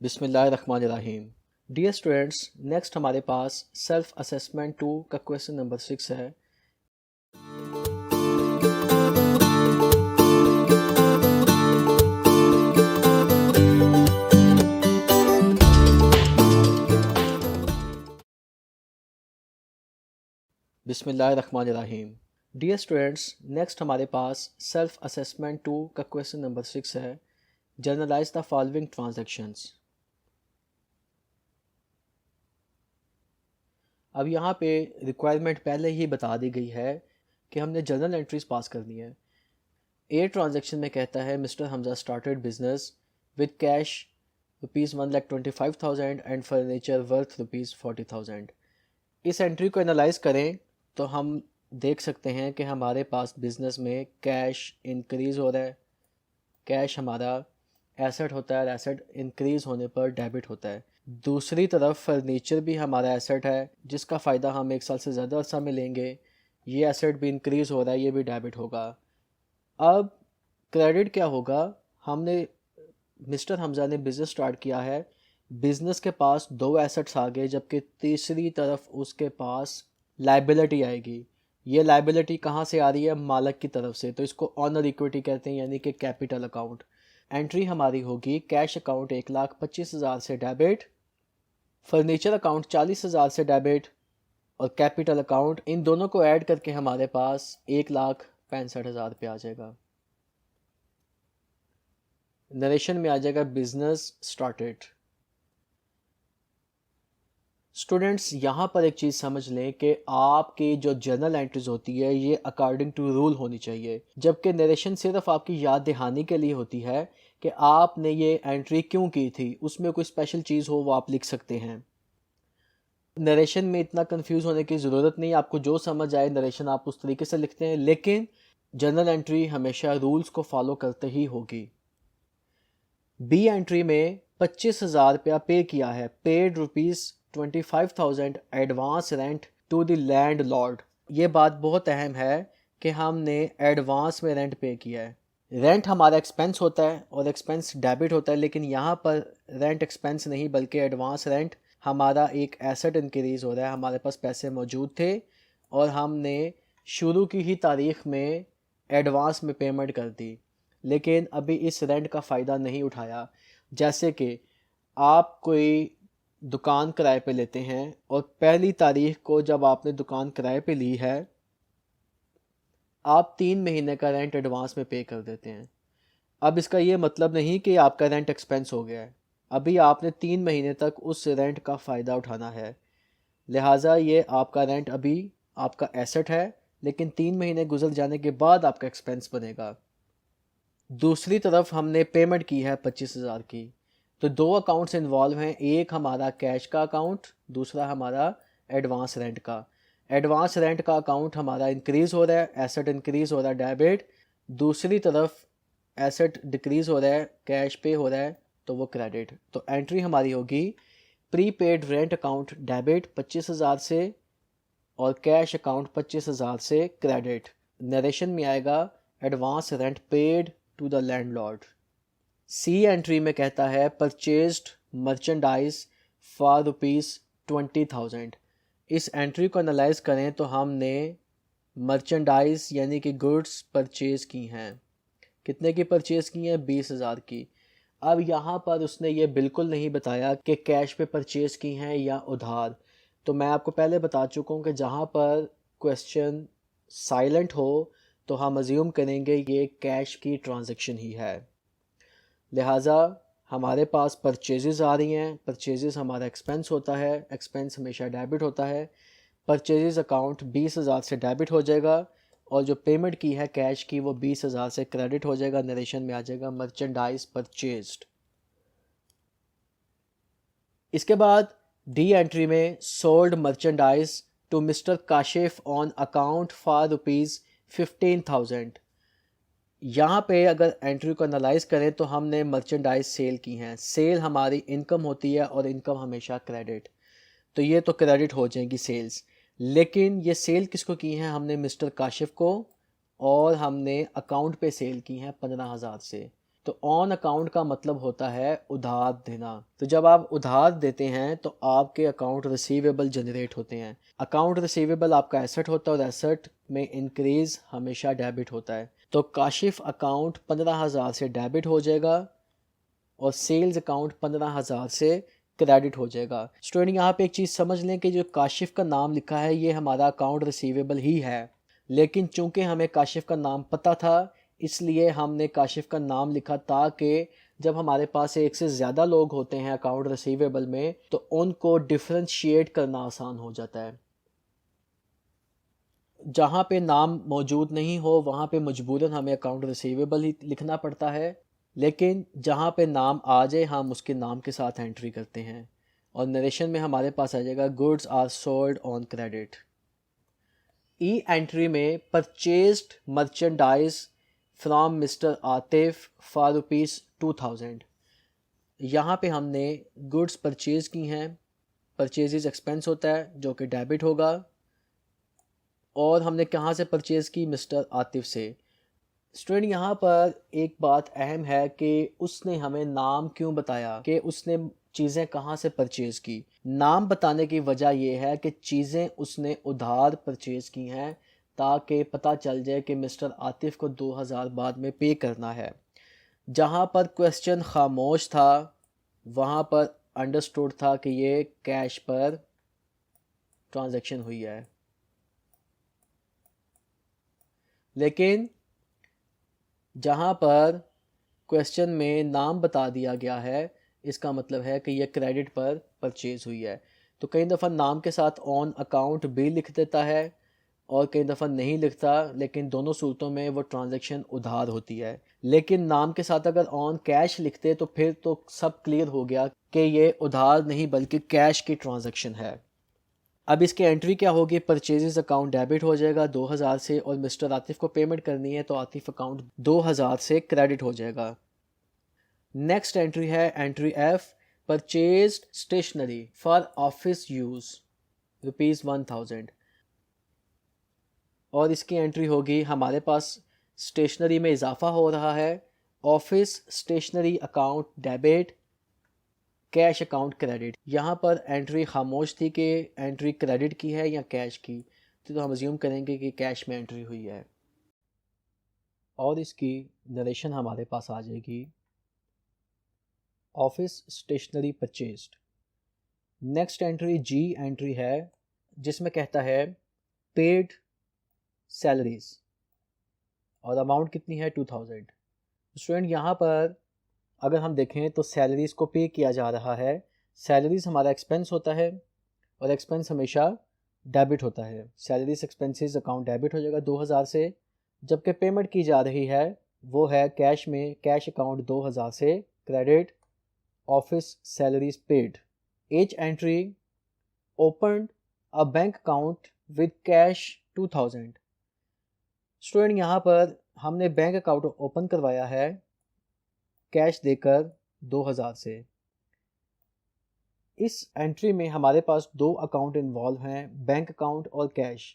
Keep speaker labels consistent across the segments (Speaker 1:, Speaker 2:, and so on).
Speaker 1: बिस्मिल्लाहिर्रहमानिर्रहीम। Dear students, next हमारे पास self assessment 2 का क्वेश्चन नंबर 6 है। बिस्मिल्लाहिर्रहमानिर्रहीम। डियर स्टूडेंट्स, नेक्स्ट हमारे पास सेल्फ असेसमेंट 2 का क्वेश्चन नंबर 6 है। Journalise the following transactions. अब यहाँ पे रिक्वायरमेंट पहले ही बता दी गई है कि हमने जर्नल एंट्रीज पास करनी है। ए ट्रांजैक्शन में कहता है mister Hamza started business with cash ₹1,25,000 and furniture worth ₹40,000। इस एंट्री को एनालाइज करें तो हम देख सकते हैं कि हमारे पास बिजनेस में कैश इंक्रीज़ हो रहा है। कैश हमारा एसेट होता है और एसेट इंक्रीज़ होने पर डेबिट होता है। दूसरी तरफ फर्नीचर भी हमारा एसेट है जिसका फ़ायदा हम 1 साल से ज़्यादा अर्सा में लेंगे। ये एसेट भी इंक्रीज़ हो रहा है, ये भी डेबिट होगा। अब क्रेडिट क्या होगा? हमने मिस्टर हमजा ने बिज़नेस स्टार्ट किया है, बिज़नेस के पास 2 एसेट्स आ गए, जबकि तीसरी तरफ उसके पास लाइबिलिटी आएगी। ये लाइबिलिटी कहाँ से आ रही है? मालिक की तरफ से। तो इसको ऑनर इक्विटी कहते हैं, यानी कि कैपिटल अकाउंट। एंट्री हमारी होगी कैश अकाउंट 1,25,000 से डेबिट, फर्नीचर अकाउंट 40,000 से डेबिट और कैपिटल अकाउंट, इन दोनों को ऐड करके हमारे पास 1,65,000 रुपये आ जाएगा। नरेशन में आ जाएगा बिजनेस स्टार्टेड। स्टूडेंट्स, यहाँ पर एक चीज़ समझ लें कि आपकी जो जर्नल एंट्रीज होती है ये अकॉर्डिंग टू रूल होनी चाहिए, जबकि नरेशन सिर्फ आपकी याद दहानी के लिए होती है कि आपने ये एंट्री क्यों की थी। उसमें कोई स्पेशल चीज़ हो वो आप लिख सकते हैं। नरेशन में इतना कंफ्यूज होने की ज़रूरत नहीं, आपको जो समझ आए नरेशन आप उस तरीके से लिखते हैं, लेकिन जर्नल एंट्री हमेशा रूल्स को फॉलो करते ही होगी। बी एंट्री में 25,000 रुपया पे किया है, paid ₹25,000 advance rent to the landlord. ये बात बहुत अहम है कि हमने एडवांस में रेंट पे किया है। रेंट हमारा एक्सपेंस होता है और एक्सपेंस डेबिट होता है, लेकिन यहाँ पर रेंट एक्सपेंस नहीं बल्कि एडवांस रेंट हमारा एक एसेट इंक्रीज़ हो रहा है। हमारे पास पैसे मौजूद थे और हमने शुरू की ही तारीख में एडवांस में पेमेंट कर दी, लेकिन अभी इस रेंट का फ़ायदा नहीं उठाया। जैसे कि आप कोई दुकान किराए पे लेते हैं और पहली तारीख को जब आपने दुकान किराए पे ली है, आप 3 महीने का रेंट एडवांस में पे कर देते हैं। अब इसका ये मतलब नहीं कि आपका रेंट एक्सपेंस हो गया है, अभी आपने 3 महीने तक उस रेंट का फ़ायदा उठाना है। लिहाजा ये आपका रेंट अभी आपका एसेट है, लेकिन 3 महीने गुजर जाने के बाद आपका एक्सपेंस बनेगा। दूसरी तरफ हमने पेमेंट की है 25,000 की, तो 2 अकाउंट्स इन्वॉल्व हैं। एक हमारा कैश का अकाउंट, दूसरा हमारा एडवांस रेंट का। एडवांस रेंट का अकाउंट हमारा इंक्रीज़ हो रहा है, एसेट इंक्रीज़ हो रहा है डेबिट। दूसरी तरफ एसेट डिक्रीज़ हो रहा है, कैश पे हो रहा है, तो वो क्रेडिट। तो एंट्री हमारी होगी प्रीपेड रेंट अकाउंट डेबिट 25,000 से और कैश अकाउंट 25,000 से क्रेडिट। नरेशन में आएगा advance rent paid to the landlord. C entry में कहता है परचेज्ड मर्चेंडाइज फॉर ₹20,000। इस एंट्री को एनालाइज करें तो हमने मर्चेंडाइज यानी कि गुड्स परचेज़ की हैं। कितने की परचेज़ की हैं? 20,000 की। अब यहाँ पर उसने ये बिल्कुल नहीं बताया कि कैश पे परचेज़ की हैं या उधार। तो मैं आपको पहले बता चुका हूँ कि जहाँ पर क्वेश्चन साइलेंट हो तो हम अज्यूम करेंगे ये कैश की ट्रांजैक्शन ही है। लिहाजा हमारे पास परचेजेस आ रही हैं, परचेजेस हमारा एक्सपेंस होता है, एक्सपेंस हमेशा डेबिट होता है। परचेजेस अकाउंट 20,000 से डेबिट हो जाएगा और जो पेमेंट की है कैश की वो 20,000 से क्रेडिट हो जाएगा। नरेशन में आ जाएगा मर्चेंडाइज परचेज्ड। इसके बाद डी एंट्री में sold merchandise to mister Kashif on account for ₹15,000। यहाँ पे अगर एंट्री को एनालाइज करें तो हमने मर्चेंडाइज सेल की हैं। सेल हमारी इनकम होती है और इनकम हमेशा क्रेडिट, तो ये तो क्रेडिट हो जाएंगी सेल्स। लेकिन ये सेल किसको की हैं? हमने मिस्टर काशिफ को, और हमने अकाउंट पे सेल की हैं 15,000 से। तो ऑन अकाउंट का मतलब होता है उधार देना। तो जब आप उधार देते हैं तो आपके अकाउंट रिसीवेबल जनरेट होते हैं। अकाउंट रिसीवेबल आपका एसेट होता है और एसेट में इंक्रीज हमेशा डेबिट होता है। तो काशिफ अकाउंट 15,000 से डेबिट हो जाएगा और सेल्स अकाउंट 15,000 से क्रेडिट हो जाएगा। स्टूडेंट यहाँ पे एक चीज़ समझ लें कि जो काशिफ का नाम लिखा है ये हमारा अकाउंट रिसीवेबल ही है, लेकिन चूंकि हमें काशिफ का नाम पता था इसलिए हमने काशिफ का नाम लिखा ताकि जब हमारे पास एक से ज़्यादा लोग होते हैं अकाउंट रिसीवेबल में तो उनको डिफ्रेंशिएट करना आसान हो जाता है। जहाँ पे नाम मौजूद नहीं हो वहाँ पे मजबूरन हमें अकाउंट रिसीवेबल ही लिखना पड़ता है, लेकिन जहाँ पे नाम आ जाए हम उसके नाम के साथ एंट्री करते हैं और नरेशन में हमारे पास आ जाएगा goods are sold on credit. E entry में purchased merchandise from mister Atif for ₹2000। यहाँ पे हमने गुड्स परचेज की हैं। परचेजेस एक्सपेंस होता है जो कि डेबिट होगा और हमने कहाँ से परचेज़ की? मिस्टर आतिफ से। स्टूडेंट यहाँ पर एक बात अहम है कि उसने हमें नाम क्यों बताया कि उसने चीज़ें कहाँ से परचेज़ की। नाम बताने की वजह यह है कि चीज़ें उसने उधार परचेज़ की हैं ताकि पता चल जाए कि मिस्टर आतिफ को 2000 बाद में पे करना है। जहाँ पर क्वेश्चन खामोश था वहाँ पर अंडरस्टूड था कि ये कैश पर ट्रांजैक्शन हुई है, लेकिन जहाँ पर क्वेश्चन में नाम बता दिया गया है इसका मतलब है कि यह क्रेडिट पर परचेज़ हुई है। तो कई दफ़ा नाम के साथ ऑन अकाउंट भी लिख देता है और कई दफ़ा नहीं लिखता, लेकिन दोनों सूरतों में वो ट्रांजैक्शन उधार होती है। लेकिन नाम के साथ अगर ऑन कैश लिखते तो फिर तो सब क्लियर हो गया कि ये उधार नहीं बल्कि कैश की ट्रांजैक्शन है। अब इसकी एंट्री क्या होगी? परचेजेस अकाउंट डेबिट हो जाएगा 2000 से और मिस्टर आतिफ को पेमेंट करनी है तो आतिफ अकाउंट 2000 से क्रेडिट हो जाएगा। नेक्स्ट एंट्री है entry F, purchased stationery for office use ₹1000 और इसकी एंट्री होगी हमारे पास स्टेशनरी में इजाफा हो रहा है, office stationery account debit, cash account credit. यहाँ पर एंट्री खामोश थी कि एंट्री क्रेडिट की है या कैश की, तो हम अज्यूम करेंगे कि कैश में एंट्री हुई है और इसकी नरेशन हमारे पास आ जाएगी office stationery purchased. Next entry G entry है जिसमें कहता है पेड सैलरीज और अमाउंट कितनी है 2000। स्टूडेंट यहाँ पर अगर हम देखें तो सैलरीज को पे किया जा रहा है। सैलरीज हमारा एक्सपेंस होता है और एक्सपेंस हमेशा डेबिट होता है। सैलरीज एक्सपेंसेस अकाउंट डेबिट हो जाएगा 2000 से, जबकि पेमेंट की जा रही है वो है कैश में, कैश अकाउंट 2000 से credit, office salaries paid. H entry open a bank account with cash 2000। Student यहाँ पर हमने बैंक अकाउंट ओपन करवाया है कैश देकर 2000 से। इस एंट्री में हमारे पास दो अकाउंट इन्वॉल्व हैं, बैंक अकाउंट और कैश।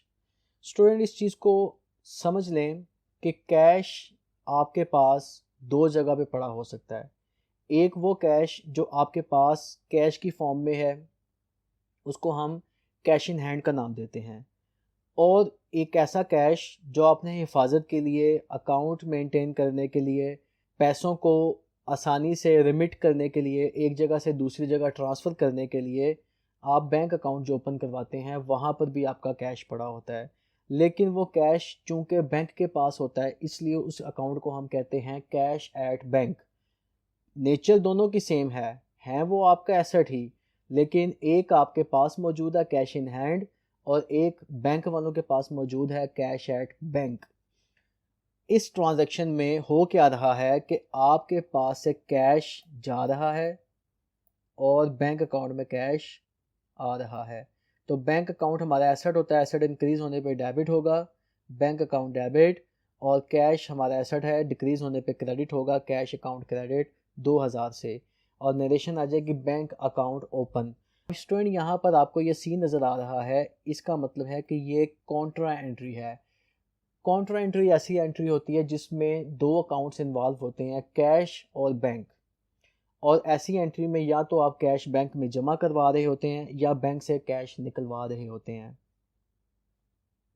Speaker 1: स्टूडेंट इस चीज़ को समझ लें कि कैश आपके पास दो जगह पे पड़ा हो सकता है। एक वो कैश जो आपके पास कैश की फॉर्म में है उसको हम कैश इन हैंड का नाम देते हैं, और एक ऐसा कैश जो आपने हिफाजत के लिए, अकाउंट मेंटेन करने के लिए, पैसों को आसानी से रिमिट करने के लिए, एक जगह से दूसरी जगह ट्रांसफ़र करने के लिए आप बैंक अकाउंट जो ओपन करवाते हैं वहाँ पर भी आपका कैश पड़ा होता है। लेकिन वो कैश चूँकि बैंक के पास होता है इसलिए उस अकाउंट को हम कहते हैं कैश एट बैंक। नेचर दोनों की सेम है वो आपका एसेट ही, लेकिन एक आपके पास मौजूद है कैश इन हैंड और एक बैंक वालों के पास मौजूद है कैश एट बैंक। इस ट्रांजैक्शन में हो क्या रहा है कि आपके पास से कैश जा रहा है और बैंक अकाउंट में कैश आ रहा है। तो बैंक अकाउंट हमारा एसेट होता है, एसेट इंक्रीज होने पे डेबिट होगा, बैंक अकाउंट डेबिट, और कैश हमारा एसेट है, डिक्रीज होने पे क्रेडिट होगा, कैश अकाउंट क्रेडिट 2000 से, और नरेशन आ जाएगी बैंक अकाउंट ओपन। स्टूडेंट यहाँ पर आपको ये सीन नज़र आ रहा है, इसका मतलब है कि ये कॉन्ट्रा एंट्री है। कॉन्ट्रा एंट्री ऐसी एंट्री होती है जिसमें दो अकाउंट्स इन्वॉल्व होते हैं, कैश और बैंक। और ऐसी एंट्री में या तो आप कैश बैंक में जमा करवा रहे होते हैं या बैंक से कैश निकलवा रहे होते हैं।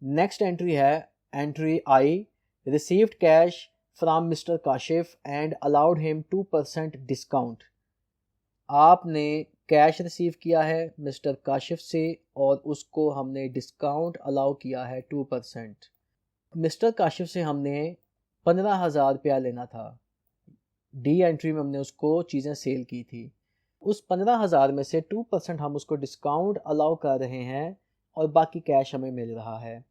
Speaker 1: नेक्स्ट एंट्री है entry I, received cash from mister Kashif and allowed him 2% discount. आपने कैश रिसीव किया है मिस्टर काशिफ से और उसको हमने डिस्काउंट अलाउ किया है 2%। मिस्टर काशिफ से हमने 15,000 रुपया लेना था। डी एंट्री में हमने उसको चीज़ें सेल की थी। उस 15,000 में से 2% हम उसको डिस्काउंट अलाउ कर रहे हैं और बाकी कैश हमें मिल रहा है।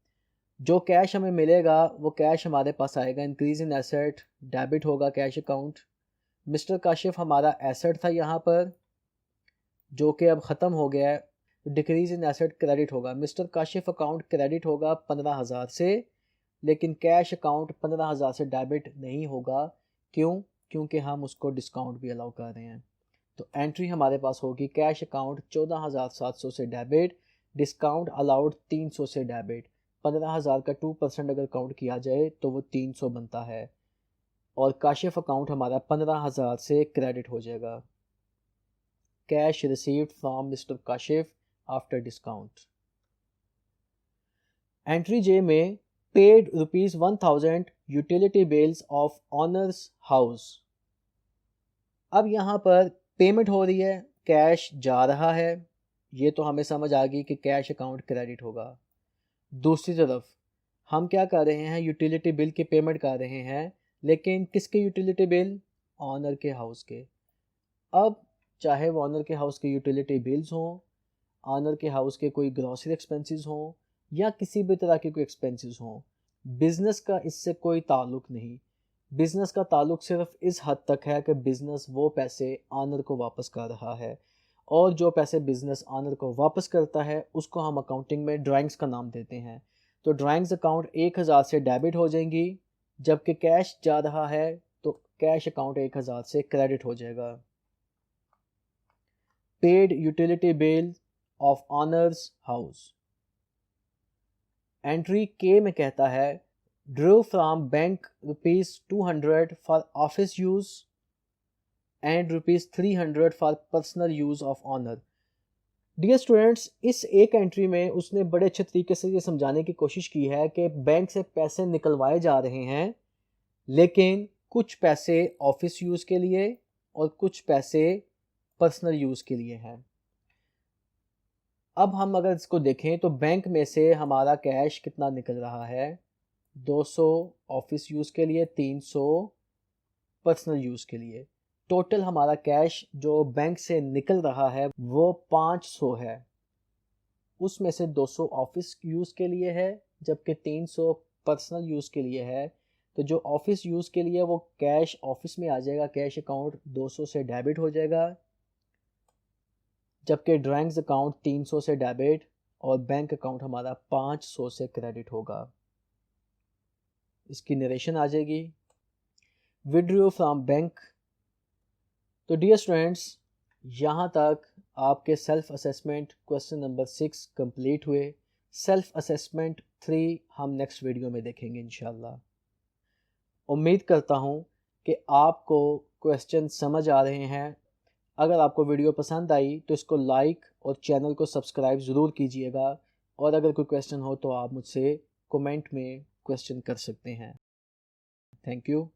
Speaker 1: जो कैश हमें मिलेगा वो कैश हमारे पास आएगा इंक्रीज इन एसेट, डेबिट होगा कैश अकाउंट। मिस्टर काशिफ हमारा एसेट था यहाँ पर जो कि अब ख़त्म हो गया है, डिक्रीज इन एसेट क्रेडिट होगा। मिस्टर काशिफ अकाउंट क्रेडिट होगा 15,000 से, लेकिन कैश अकाउंट 15,000 से डेबिट नहीं होगा। क्यों? क्योंकि हम उसको डिस्काउंट भी अलाउ कर रहे हैं। तो एंट्री हमारे पास होगी कैश अकाउंट 14,700 से डेबिट, डिस्काउंट अलाउड 300 से डेबिट। 15,000 का 2% अगर काउंट किया जाए तो वो 300 बनता है और काशिफ अकाउंट हमारा 15,000 से क्रेडिट हो जाएगा। Cash received from mister Kashif after discount. Entry J में paid ₹1,000 utility bills of owner's house. अब यहाँ पर पेमेंट हो रही है, कैश जा रहा है, ये तो हमें समझ आ गई कि कैश अकाउंट क्रेडिट होगा। दूसरी तरफ हम क्या कर रहे हैं, यूटिलिटी बिल की पेमेंट कर रहे हैं, लेकिन किसके यूटिलिटी बिल? ऑनर के हाउस के। अब चाहे वो ऑनर के हाउस के यूटिलिटी बिल्स हों, ऑनर के हाउस के कोई ग्रॉसरी एक्सपेंसेस हों या किसी भी तरह के कोई एक्सपेंसेस हों, बिज़नेस का इससे कोई ताल्लुक़ नहीं। बिज़नेस का ताल्लुक़ सिर्फ इस हद तक है कि बिज़नेस वो पैसे ऑनर को वापस कर रहा है और जो पैसे बिज़नेस ऑनर को वापस करता है उसको हम अकाउंटिंग में ड्राइंग्स का नाम देते हैं। तो ड्राइंग्स अकाउंट 1,000 से डेबिट हो जाएंगी, जबकि कैश जा रहा है तो कैश अकाउंट 1,000 से क्रेडिट हो जाएगा। Paid utility bill of owner's house. Entry के में कहता है drew from bank ₹200 for office use and ₹300 for personal use of owner. Dear students, इस एक एंट्री में उसने बड़े अच्छे तरीके से ये समझाने की कोशिश की है कि बैंक से पैसे निकलवाए जा रहे हैं, लेकिन कुछ पैसे ऑफिस यूज़ के लिए और कुछ पैसे पर्सनल यूज़ के लिए हैं। अब हम अगर इसको देखें तो बैंक में से हमारा कैश कितना निकल रहा है, 200 ऑफिस यूज़ के लिए, 300 पर्सनल यूज़ के लिए। टोटल हमारा कैश जो बैंक से निकल रहा है वो 500 है। उसमें से 200 ऑफिस यूज़ के लिए है जबकि 300 पर्सनल यूज़ के लिए है। तो जो ऑफिस यूज़ के लिए वो कैश ऑफिस में आ जाएगा, कैश अकाउंट 200 से डेबिट हो जाएगा, जबकि ड्राइंग्स अकाउंट 300 से डेबिट और बैंक अकाउंट हमारा 500 से क्रेडिट होगा। इसकी नरेशन आ जाएगी, विड्रॉ फ्रॉम बैंक। तो डियर स्टूडेंट्स, यहाँ तक आपके self assessment question number 6 complete हुए। सेल्फ असेसमेंट 3 हम नेक्स्ट वीडियो में देखेंगे इंशाल्लाह। उम्मीद करता हूँ कि आपको क्वेश्चन समझ आ रहे हैं। अगर आपको वीडियो पसंद आई तो इसको लाइक और चैनल को सब्सक्राइब ज़रूर कीजिएगा, और अगर कोई क्वेश्चन हो तो आप मुझसे कमेंट में क्वेश्चन कर सकते हैं। Thank you.